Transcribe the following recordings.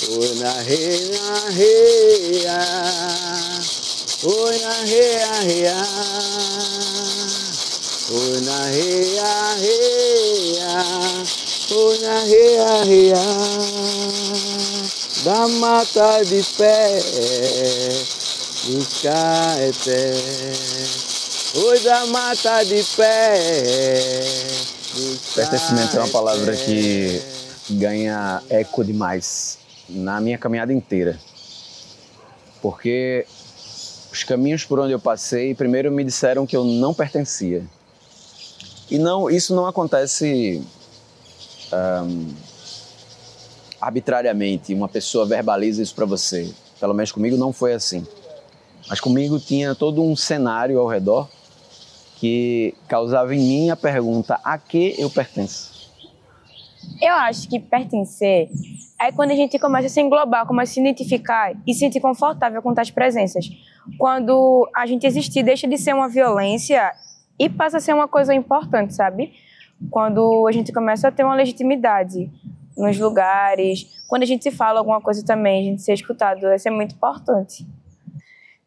Oi na reia, oi na reia, oi na reia, oi na reia, da mata de pé, de caeté, oi da mata de pé. Pertencimento é uma palavra que ganha eco demais na minha caminhada inteira, porque os caminhos por onde eu passei, primeiro me disseram que eu não pertencia. E não, isso não acontece arbitrariamente, uma pessoa verbaliza isso para você. Pelo menos comigo não foi assim. Mas comigo tinha todo um cenário ao redor que causava em mim a pergunta: a que eu pertenço? Eu acho que pertencer é quando a gente começa a se englobar, começa a se identificar e se sentir confortável com tais presenças. Quando a gente existir, deixa de ser uma violência e passa a ser uma coisa importante, sabe? Quando a gente começa a ter uma legitimidade nos lugares, quando a gente fala alguma coisa também, a gente ser escutado, isso é muito importante.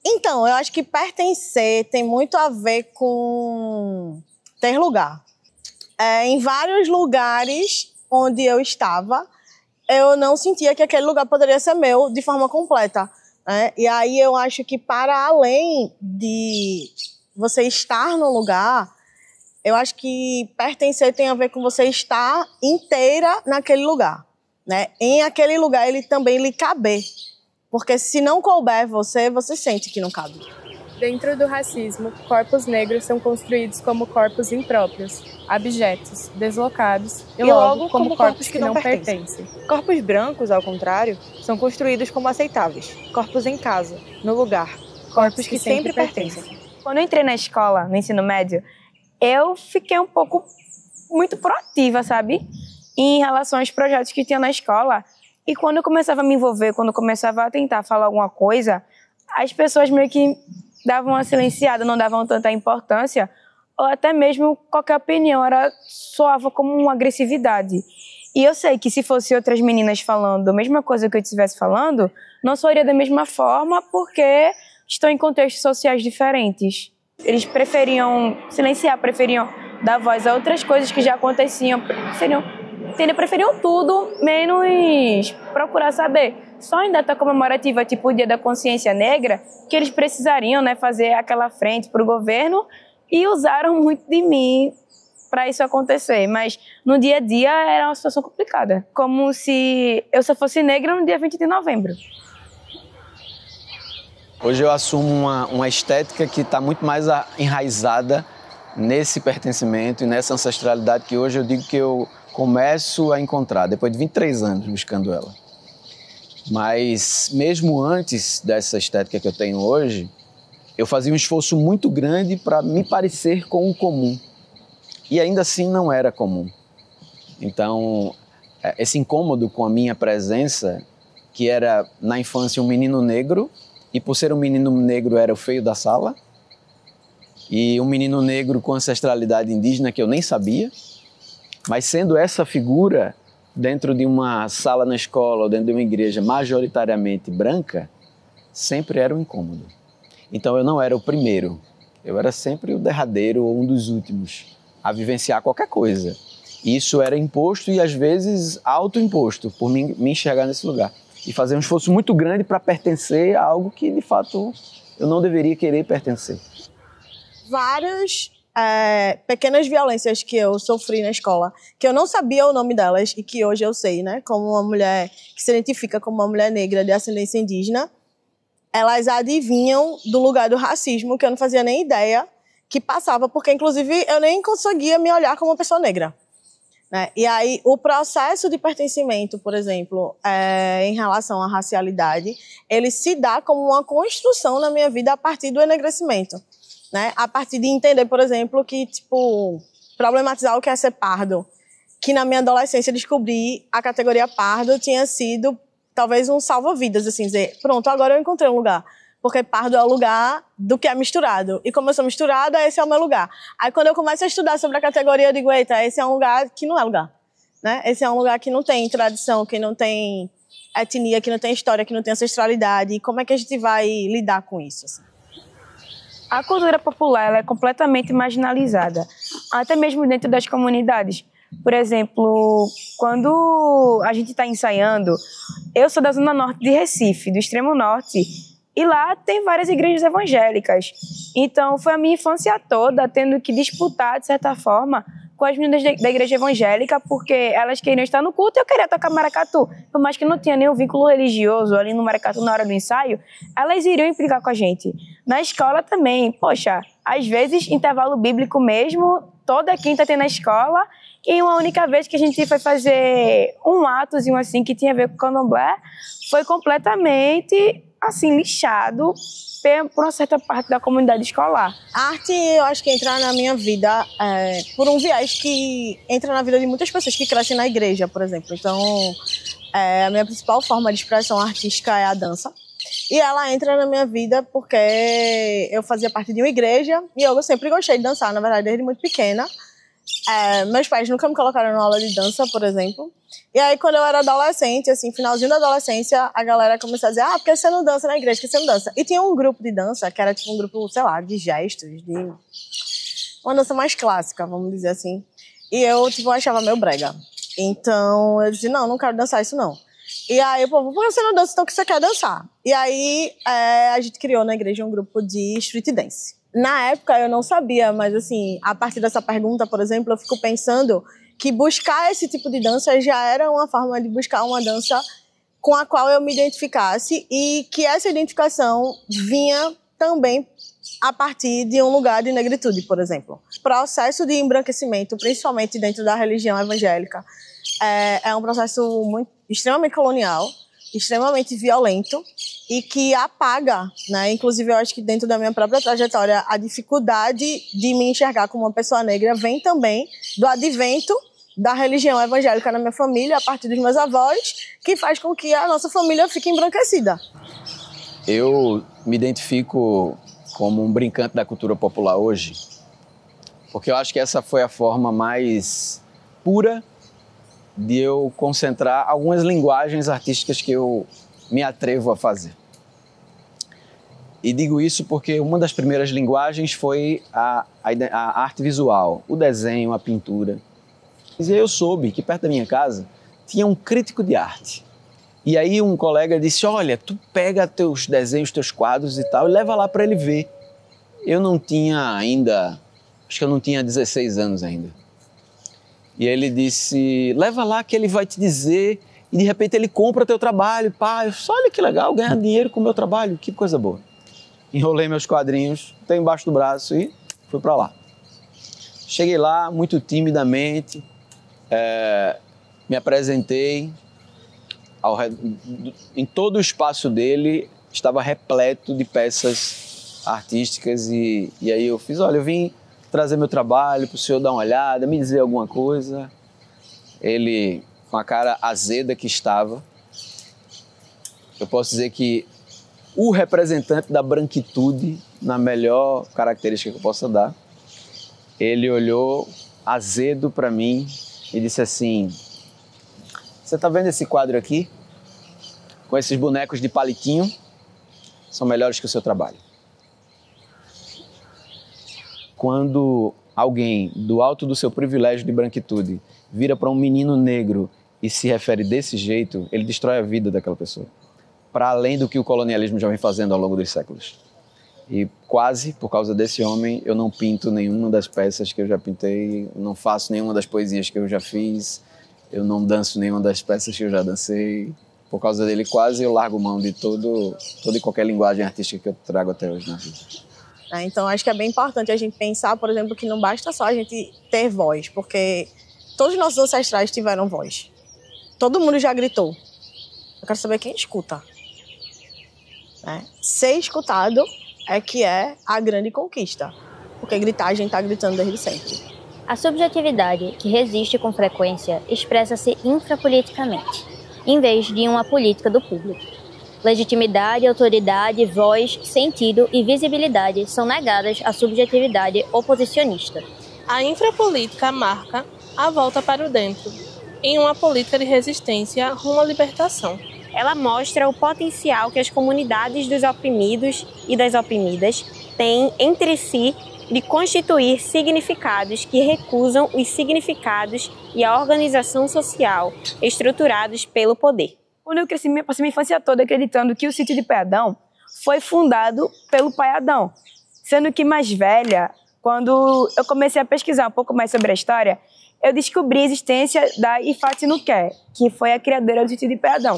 Então, eu acho que pertencer tem muito a ver com ter lugar. Em vários lugares onde eu estava, eu não sentia que aquele lugar poderia ser meu de forma completa, né? E aí eu acho que para além de você estar no lugar, eu acho que pertencer tem a ver com você estar inteira naquele lugar, né? Em aquele lugar ele também lhe caber. Porque se não couber você sente que não cabe. Dentro do racismo, corpos negros são construídos como corpos impróprios, abjetos, deslocados e logo como corpos que não pertencem. Corpos brancos, ao contrário, são construídos como aceitáveis, corpos em casa, no lugar, corpos que sempre pertencem. Quando eu entrei na escola, no ensino médio, eu fiquei um pouco muito proativa, sabe? Em relação aos projetos que tinha na escola. E quando eu começava a me envolver, quando eu começava a tentar falar alguma coisa, as pessoas meio que davam uma silenciada, não davam tanta importância, ou até mesmo qualquer opinião soava como uma agressividade. E eu sei que se fosse outras meninas falando a mesma coisa que eu estivesse falando, não soaria da mesma forma porque estão em contextos sociais diferentes. Eles preferiam silenciar, preferiam dar voz a outras coisas que já aconteciam, preferiam tudo, menos procurar saber. Só em data comemorativa, tipo o Dia da Consciência Negra, que eles precisariam, né, fazer aquela frente para o governo e usaram muito de mim para isso acontecer. Mas no dia a dia era uma situação complicada. Como se eu só fosse negra no dia 20 de novembro. Hoje eu assumo uma estética que está muito mais enraizada nesse pertencimento e nessa ancestralidade que hoje eu digo que eu começo a encontrar, depois de 23 anos buscando ela. Mas mesmo antes dessa estética que eu tenho hoje, eu fazia um esforço muito grande para me parecer com o comum. E ainda assim não era comum. Então, esse incômodo com a minha presença, que era na infância um menino negro, e por ser um menino negro era o feio da sala, e um menino negro com ancestralidade indígena que eu nem sabia, mas sendo essa figura dentro de uma sala na escola ou dentro de uma igreja majoritariamente branca, sempre era um incômodo. Então eu não era o primeiro, eu era sempre o derradeiro ou um dos últimos a vivenciar qualquer coisa. Isso era imposto e às vezes autoimposto por me enxergar nesse lugar. E fazer um esforço muito grande para pertencer a algo que de fato eu não deveria querer pertencer. Várias pequenas violências que eu sofri na escola, que eu não sabia o nome delas e que hoje eu sei, né? Como uma mulher que se identifica como uma mulher negra de ascendência indígena, elas adivinham do lugar do racismo que eu não fazia nem ideia que passava, porque inclusive eu nem conseguia me olhar como uma pessoa negra, né? E aí o processo de pertencimento, por exemplo, em relação à racialidade, ele se dá como uma construção na minha vida a partir do enegrecimento. Né? A partir de entender, por exemplo, que, tipo, problematizar o que é ser pardo, que na minha adolescência descobri a categoria pardo tinha sido talvez um salva-vidas, assim, dizer, pronto, agora eu encontrei um lugar, porque pardo é o lugar do que é misturado, e como eu sou misturada, esse é o meu lugar. Aí quando eu começo a estudar sobre a categoria, eu digo, eita, esse é um lugar que não é lugar, né? Esse é um lugar que não tem tradição, que não tem etnia, que não tem história, que não tem ancestralidade. Como é que a gente vai lidar com isso? Assim? A cultura popular ela é completamente marginalizada, até mesmo dentro das comunidades. Por exemplo, quando a gente está ensaiando, eu sou da Zona Norte de Recife, do extremo norte, e lá tem várias igrejas evangélicas. Então, foi a minha infância toda tendo que disputar, de certa forma, com as meninas da igreja evangélica, porque elas queriam estar no culto e eu queria tocar maracatu. Por mais que não tinha nenhum vínculo religioso ali no maracatu na hora do ensaio, elas iriam implicar com a gente. Na escola também, poxa, às vezes, intervalo bíblico mesmo, toda quinta tem na escola, e uma única vez que a gente foi fazer um atozinho assim que tinha a ver com o candomblé, foi completamente assim lixado por uma certa parte da comunidade escolar. A arte, eu acho que entra na minha vida por um viés que entra na vida de muitas pessoas que crescem na igreja, por exemplo. Então, a minha principal forma de expressão artística é a dança. E ela entra na minha vida porque eu fazia parte de uma igreja e eu sempre gostei de dançar, na verdade, desde muito pequena. Meus pais nunca me colocaram na aula de dança, por exemplo. E aí, quando eu era adolescente, assim, finalzinho da adolescência, a galera começou a dizer, porque você não dança na igreja, porque você não dança. E tinha um grupo de dança, que era tipo um grupo, sei lá, de gestos, de uma dança mais clássica, vamos dizer assim. E eu, tipo, achava meio brega. Então, eu disse, não quero dançar isso, não. E aí, o povo, por que você não dança, então que você quer dançar? E aí, a gente criou na igreja um grupo de street dance. Na época, eu não sabia, mas assim, a partir dessa pergunta, por exemplo, eu fico pensando que buscar esse tipo de dança já era uma forma de buscar uma dança com a qual eu me identificasse e que essa identificação vinha também a partir de um lugar de negritude, por exemplo. O processo de embranquecimento, principalmente dentro da religião evangélica, é um processo extremamente colonial, extremamente violento e que apaga, né? Inclusive, eu acho que dentro da minha própria trajetória, a dificuldade de me enxergar como uma pessoa negra vem também do advento da religião evangélica na minha família, a partir dos meus avós, que faz com que a nossa família fique embranquecida. Eu me identifico como um brincante da cultura popular hoje, porque eu acho que essa foi a forma mais pura de eu concentrar algumas linguagens artísticas que eu me atrevo a fazer. E digo isso porque uma das primeiras linguagens foi a arte visual, o desenho, a pintura. E eu soube que perto da minha casa tinha um crítico de arte. E aí um colega disse, olha, tu pega teus desenhos, teus quadros e tal, e leva lá para ele ver. Eu não tinha ainda, acho que eu não tinha 16 anos ainda. E ele disse, leva lá que ele vai te dizer, e de repente ele compra teu trabalho, pá, olha que legal, ganhar dinheiro com o meu trabalho, que coisa boa. Enrolei meus quadrinhos, tenho embaixo do braço e fui para lá. Cheguei lá, muito timidamente, me apresentei, em todo o espaço dele estava repleto de peças artísticas e aí eu fiz, olha, eu vim trazer meu trabalho para o senhor dar uma olhada, me dizer alguma coisa. Ele, com a cara azeda que estava, eu posso dizer que o representante da branquitude, na melhor característica que eu possa dar, ele olhou azedo para mim e disse assim, você está vendo esse quadro aqui? Com esses bonecos de palitinho, são melhores que o seu trabalho. Quando alguém, do alto do seu privilégio de branquitude, vira para um menino negro e se refere desse jeito, ele destrói a vida daquela pessoa. Para além do que o colonialismo já vem fazendo ao longo dos séculos. E quase, por causa desse homem, eu não pinto nenhuma das peças que eu já pintei, não faço nenhuma das poesias que eu já fiz, eu não danço nenhuma das peças que eu já dancei. Por causa dele, quase eu largo mão de toda e qualquer linguagem artística que eu trago até hoje na vida. Então, acho que é bem importante a gente pensar, por exemplo, que não basta só a gente ter voz, porque todos os nossos ancestrais tiveram voz. Todo mundo já gritou. Eu quero saber quem escuta. Ser escutado é que é a grande conquista, porque gritar a gente está gritando desde sempre. A subjetividade, que resiste com frequência, expressa-se infrapoliticamente, em vez de uma política do público. Legitimidade, autoridade, voz, sentido e visibilidade são negadas à subjetividade oposicionista. A infrapolítica marca a volta para o dentro, em uma política de resistência rumo à libertação. ela mostra o potencial que as comunidades dos oprimidos e das oprimidas têm entre si de constituir significados que recusam os significados e a organização social estruturados pelo poder. Quando eu cresci, passei minha infância toda acreditando que o sítio de Pai Adão foi fundado pelo Pai Adão. Sendo que mais velha, quando eu comecei a pesquisar um pouco mais sobre a história, eu descobri a existência da Ifat Nuqué, que foi a criadora do sítio de Pai Adão.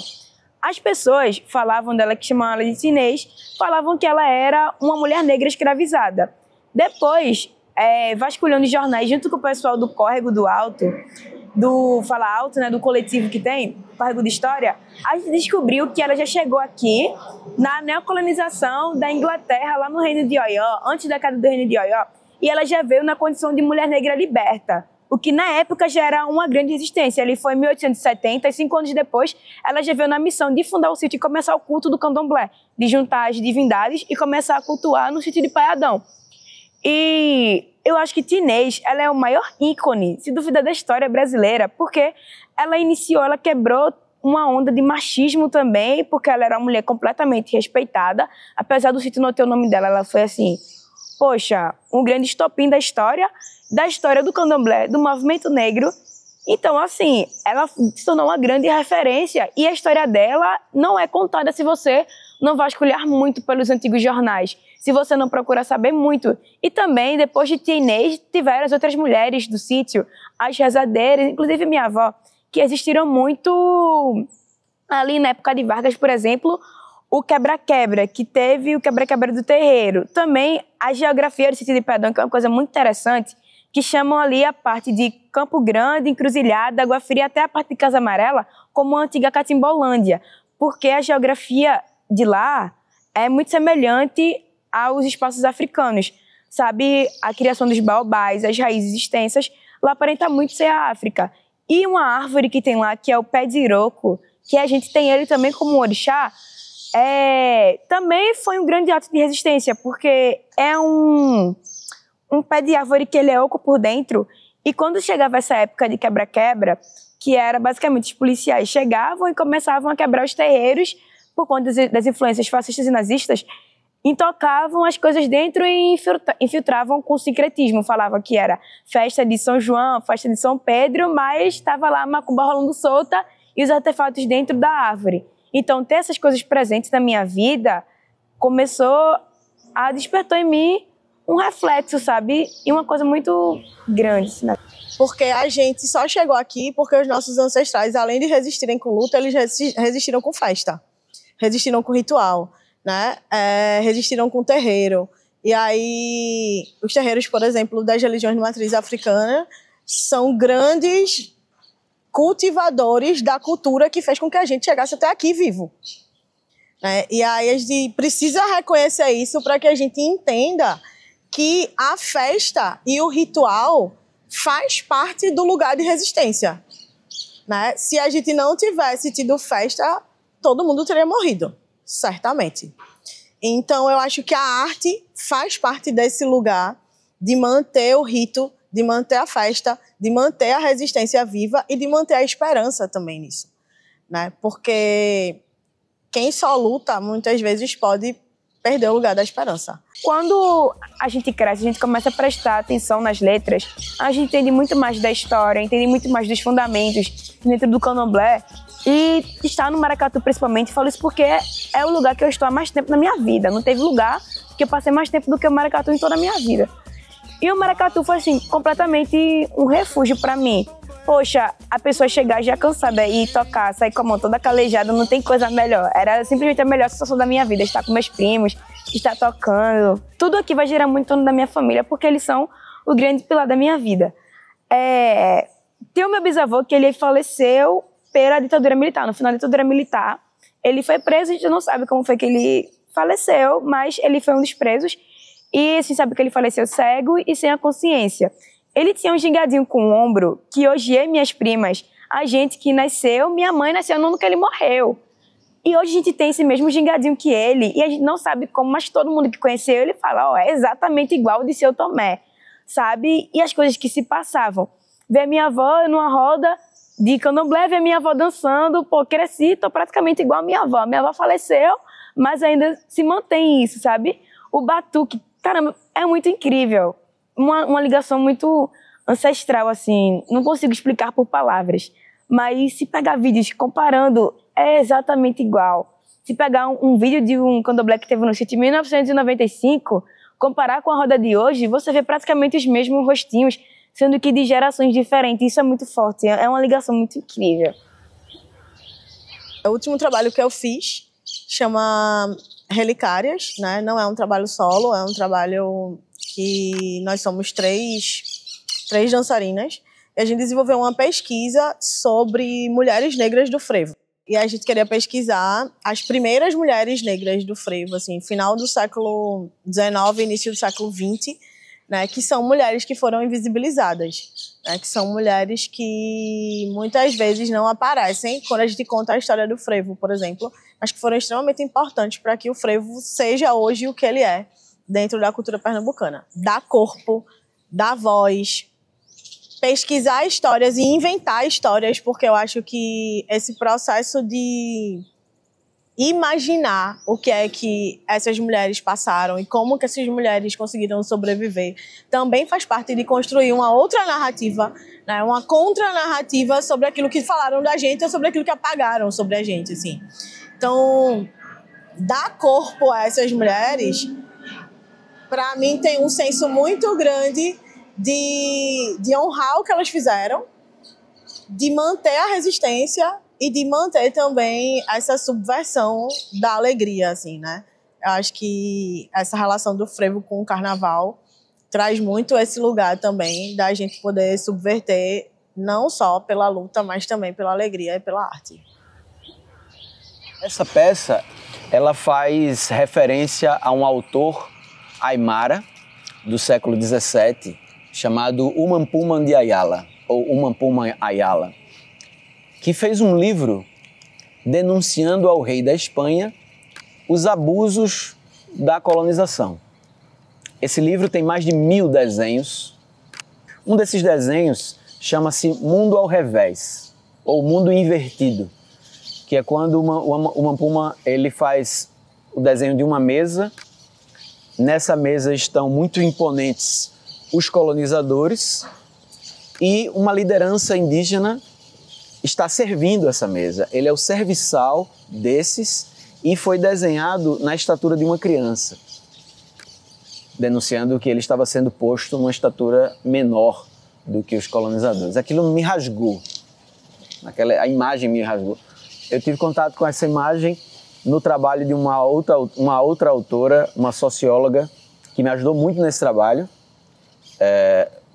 As pessoas falavam dela, que chamavam ela de Tinês, falavam que ela era uma mulher negra escravizada. Depois, vasculhando os jornais, junto com o pessoal do Córrego do Alto, do Fala Alto, né, do coletivo que tem, Córrego de História, a gente descobriu que ela já chegou aqui na neocolonização da Inglaterra, lá no Reino de Oió, antes da queda do Reino de Oió, e ela já veio na condição de mulher negra liberta, o que na época já era uma grande resistência. Ele foi em 1870, e 5 anos depois, ela já veio na missão de fundar o sítio e começar o culto do candomblé, de juntar as divindades e começar a cultuar no sítio de Pai Adão. E eu acho que Tinês, ela é o maior ícone, se duvidar, da história brasileira, porque ela quebrou uma onda de machismo também, porque ela era uma mulher completamente respeitada, apesar do sítio não ter o nome dela, ela foi assim, poxa, um grande estopim da história do candomblé, do movimento negro. Então, assim, ela se tornou uma grande referência e a história dela não é contada se você não vasculhar muito pelos antigos jornais, se você não procura saber muito. E também, depois de Tinês, tiveram as outras mulheres do sítio, as rezadeiras, inclusive minha avó, que existiram muito ali na época de Vargas, por exemplo, o quebra-quebra, que teve o quebra-quebra do terreiro. Também a geografia do sítio de Pai Adão, que é uma coisa muito interessante, que chamam ali a parte de Campo Grande, Encruzilhada, Água Fria, até a parte de Casa Amarela, como a antiga Catimbolândia, porque a geografia de lá é muito semelhante aos espaços africanos, sabe? A criação dos baobás, as raízes extensas, lá aparenta muito ser a África. E uma árvore que tem lá, que é o pé de iroco, que a gente tem ele também como orixá, também foi um grande ato de resistência, porque é um pé de árvore que ele é oco por dentro, e quando chegava essa época de quebra-quebra, que era basicamente os policiais chegavam e começavam a quebrar os terreiros por conta das influências fascistas e nazistas, intocavam as coisas dentro e infiltravam com sincretismo. Falavam que era festa de São João, festa de São Pedro, mas estava lá a macumba rolando solta e os artefatos dentro da árvore. Então, ter essas coisas presentes na minha vida começou a despertar em mim um reflexo, sabe? E uma coisa muito grande, né? Porque a gente só chegou aqui porque os nossos ancestrais, além de resistirem com luta, eles resistiram com festa, resistiram com ritual, né? Resistiram com terreiro. E aí, os terreiros, por exemplo, das religiões de matriz africana, são grandes cultivadores da cultura que fez com que a gente chegasse até aqui vivo. E aí a gente precisa reconhecer isso para que a gente entenda que a festa e o ritual faz parte do lugar de resistência. Se a gente não tivesse tido festa, todo mundo teria morrido, certamente. Então, eu acho que a arte faz parte desse lugar de manter o rito, de manter a festa, de manter a resistência viva e de manter a esperança também nisso. Porque quem só luta, muitas vezes, pode perder o lugar da esperança. Quando a gente cresce, a gente começa a prestar atenção nas letras, a gente entende muito mais da história, entende muito mais dos fundamentos dentro do candomblé. E estar no Maracatu, principalmente, falo isso porque é o lugar que eu estou há mais tempo na minha vida. Não teve lugar que eu passei mais tempo do que o Maracatu em toda a minha vida. E o Maracatu foi, assim, completamente um refúgio para mim. Poxa, a pessoa chegar já cansada e tocar, sair com a mão toda calejada, não tem coisa melhor. Era simplesmente a melhor sensação da minha vida, estar com meus primos, estar tocando. Tudo aqui vai girar muito em torno da minha família, porque eles são o grande pilar da minha vida. Tem o meu bisavô, que ele faleceu pela ditadura militar. No final da ditadura militar, ele foi preso, a gente não sabe como foi que ele faleceu, mas ele foi um dos presos. E a gente sabe que ele faleceu cego e sem a consciência. Ele tinha um gingadinho com o ombro, que hoje eu e minhas primas, a gente que nasceu, minha mãe nasceu no ano que ele morreu. E hoje a gente tem esse mesmo gingadinho que ele, e a gente não sabe como, mas todo mundo que conheceu ele fala, é exatamente igual o de Seu Tomé, sabe? E as coisas que se passavam. Ver minha avó numa roda, de candomblé, ver minha avó dançando, pô, cresci, tô praticamente igual a minha avó. Minha avó faleceu, mas ainda se mantém isso, sabe? O batuque, caramba, é muito incrível. Uma ligação muito ancestral, assim, não consigo explicar por palavras. Mas se pegar vídeos comparando, é exatamente igual. Se pegar um vídeo de um candomblé que teve no sítio em 1995, comparar com a roda de hoje, você vê praticamente os mesmos rostinhos, sendo que de gerações diferentes. Isso é muito forte, é uma ligação muito incrível. O último trabalho que eu fiz chama Relicárias, né? Não é um trabalho solo, é um trabalho que nós somos três dançarinas. E a gente desenvolveu uma pesquisa sobre mulheres negras do frevo. E a gente queria pesquisar as primeiras mulheres negras do frevo, assim, final do século XIX, início do século XX, né, que são mulheres que foram invisibilizadas, né, que são mulheres que muitas vezes não aparecem quando a gente conta a história do frevo, por exemplo, mas que foram extremamente importantes para que o frevo seja hoje o que ele é dentro da cultura pernambucana. Dar corpo, dar voz, pesquisar histórias e inventar histórias, porque eu acho que esse processo de imaginar o que é que essas mulheres passaram e como que essas mulheres conseguiram sobreviver também faz parte de construir uma outra narrativa, né? Uma contranarrativa sobre aquilo que falaram da gente ou sobre aquilo que apagaram sobre a gente, assim. Então, dar corpo a essas mulheres, para mim, tem um senso muito grande de honrar o que elas fizeram, de manter a resistência e de manter também essa subversão da alegria, assim, né? Eu acho que essa relação do frevo com o carnaval traz muito esse lugar também da gente poder subverter não só pela luta, mas também pela alegria e pela arte. Essa peça, ela faz referência a um autor aimara do século XVII, chamado Umampuma de Ayala, ou Umampuma Ayala, que fez um livro denunciando ao rei da Espanha os abusos da colonização. Esse livro tem mais de 1000 desenhos. Um desses desenhos chama-se Mundo ao Revés, ou Mundo Invertido, que é quando o Umampuma ele faz o desenho de uma mesa. Nessa mesa estão muito imponentes os colonizadores e uma liderança indígena está servindo essa mesa. Ele é o serviçal desses e foi desenhado na estatura de uma criança, denunciando que ele estava sendo posto numa estatura menor do que os colonizadores. Aquilo me rasgou, a imagem me rasgou. Eu tive contato com essa imagem no trabalho de uma outra autora, uma socióloga, que me ajudou muito nesse trabalho.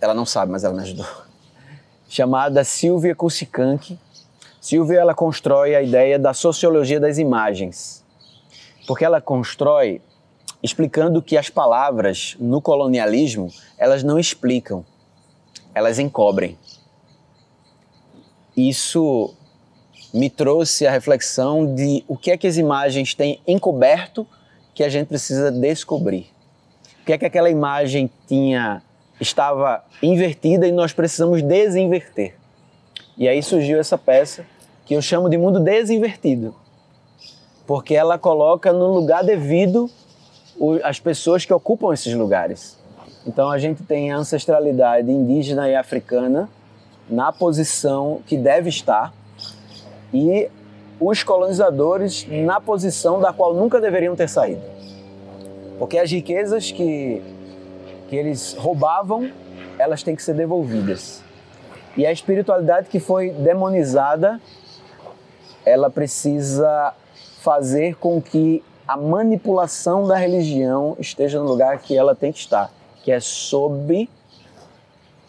Ela não sabe, mas ela me ajudou. Chamada Silvia Kusikanki. Silvia, ela constrói a ideia da sociologia das imagens. Porque ela constrói explicando que as palavras no colonialismo, elas não explicam, elas encobrem. Isso me trouxe a reflexão de o que é que as imagens têm encoberto que a gente precisa descobrir. O que é que aquela imagem estava invertida e nós precisamos desinverter. E aí surgiu essa peça que eu chamo de Mundo Desinvertido, porque ela coloca no lugar devido as pessoas que ocupam esses lugares. Então a gente tem a ancestralidade indígena e africana na posição que deve estar e os colonizadores na posição da qual nunca deveriam ter saído. Porque as riquezas que eles roubavam, elas têm que ser devolvidas. E a espiritualidade que foi demonizada, ela precisa fazer com que a manipulação da religião esteja no lugar que ela tem que estar, que é sob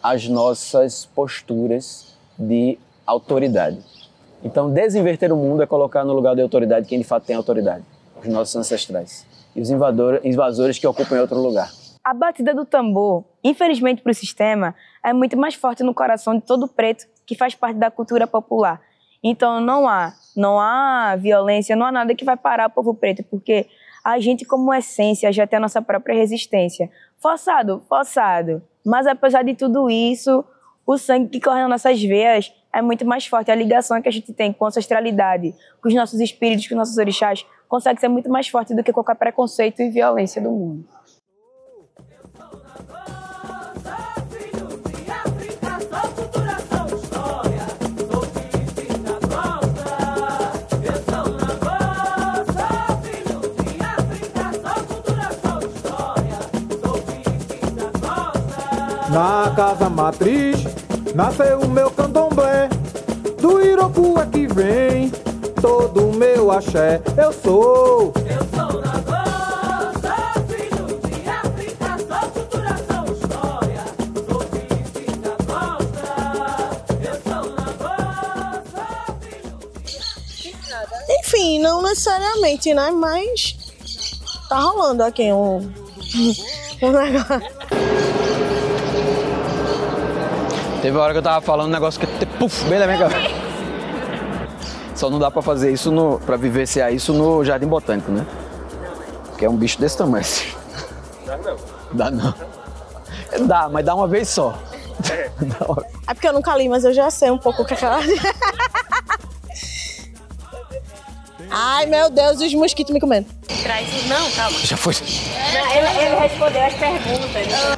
as nossas posturas de autoridade. Então, desinverter o mundo é colocar no lugar de autoridade quem de fato tem autoridade, os nossos ancestrais e os invasores que ocupam outro lugar. A batida do tambor, infelizmente para o sistema, é muito mais forte no coração de todo preto que faz parte da cultura popular. Então não há violência, não há nada que vai parar o povo preto, porque a gente como essência já tem a nossa própria resistência. Forçado, mas apesar de tudo isso, o sangue que corre nas nossas veias é muito mais forte. A ligação que a gente tem com a ancestralidade, com os nossos espíritos, com os nossos orixás, consegue ser muito mais forte do que qualquer preconceito e violência do mundo. Na casa matriz nasceu o meu candomblé, do Irocu é que vem todo o meu axé. Eu sou Nagoa, sou filho de África, sou cultura, sou história, sou filho da costa. Eu sou Nagoa, sou filho de... Enfim, não necessariamente, né? Mas tá rolando aqui um negócio. Teve uma hora que eu tava falando um negócio que puf, bem na minha cabeça. Só não dá pra fazer isso, pra vivenciar isso no Jardim Botânico, né? Porque é um bicho desse tamanho. Dá não. Dá não. Dá, mas dá uma vez só. É porque eu nunca li, mas eu já sei um pouco o que é aquela... Ai, meu Deus, os mosquitos me comendo. Não, calma. Já foi. Ele respondeu as perguntas.